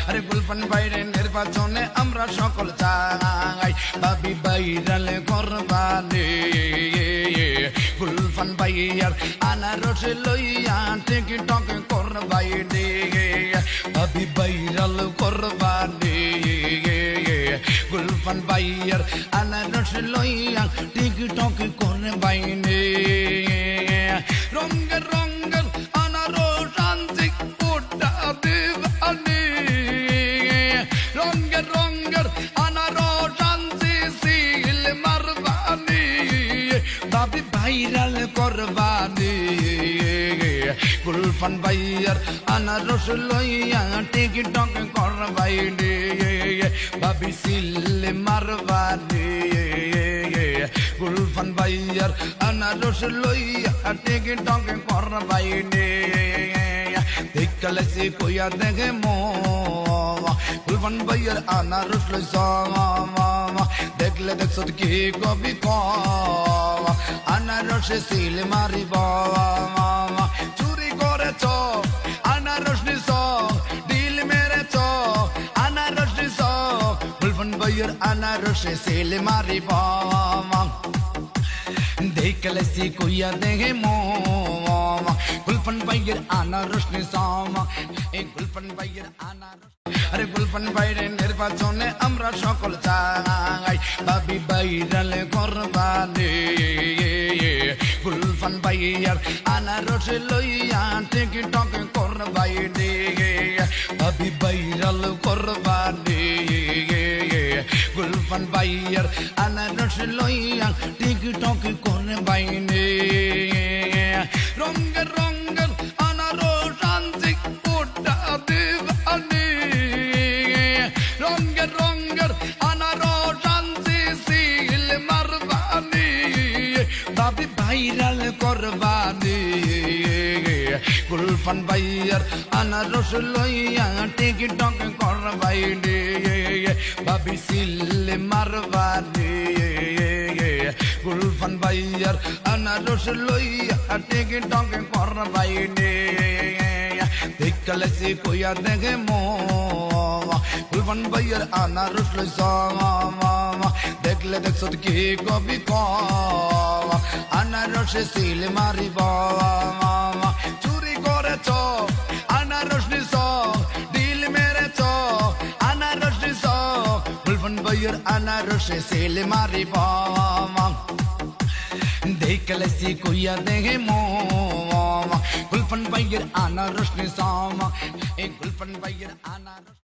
আরে গুলফান ভাইয়ের নির্বাচনে আমরা সকল চাই ভাবি ভাইরাল করবানে গুলফান ভাইয়ার আনারস লইয়া টিকটক করবাই রে ভাবি ভাইরাল করবানে গুলফান ভাইয়ার আনারস লইয়া টিকটক করবাই নে রঙের রঙের আনারস আনছি ওটা দেবানে রঙের রঙের আনারস আনছি সিল মারবানি ভাবি ভাইরাল করবানি গুলফান ভাইয়ার আনারস লইয়া টিকটক করবাই রে ভাবি সিল মারবানি গুলফান ভাইয়ার আনারস লইয়া টিকটক করবাই রে দেখলে কইয়া দেখে গুলফান ভাইয়ার আনারস লইছ দেখলে দেখছ কি কবি আনারসে সিল মারিব চুরি করেছ আনারস নিছ দিল মেরেছ আনারস নিছ গুলফান ভাইয়ার আনারসে সিল মারিব দেখলে কইয়া দেখে গুলফান ভাইয়ের আনারস নিছাম এই গুলফান ভাইয়ের আনারস আরে গুলফান ভাইয়ের নির্বাচনে আমরা সকল চাই ভাবি ভাইরাল করবানে গুলফান ভাইয়ার আনারস লইয়া টিকটক করবাই রে ভাবি ভাইরাল করবানে গুলফান ভাইয়ার আনারস লইয়া টিকটক করবাই নে রঙের রঙের আনারস আনছি ওটা দেবানে রঙের রঙের আনারস আনছি সিল মারবানি ভাবি ভাইরাল করবানি গুলফান ভাইয়ার আনারস লইয়া টিকটক করবাই রে ভাবি সিল মারবানি গুলফান ভাইয়ার আনারস লইয়া টিকটক করবাই রে দেখলে কইয়া দেখে গুলফান ভাইয়ার আনারস লইছ দেখলে দেখছ কি কবি আনারসে সিল মারিব চুরি করেছ আনারস নিছ দিল মেরেছ আনারস নিছ গুলফান ভাইয়ার আনারসে সিল মারিব দেখলে কইয়া দেখে গুলফান ভাইয়ের আনারস নিছাম এই গুলফান ভাইয়ের আনারস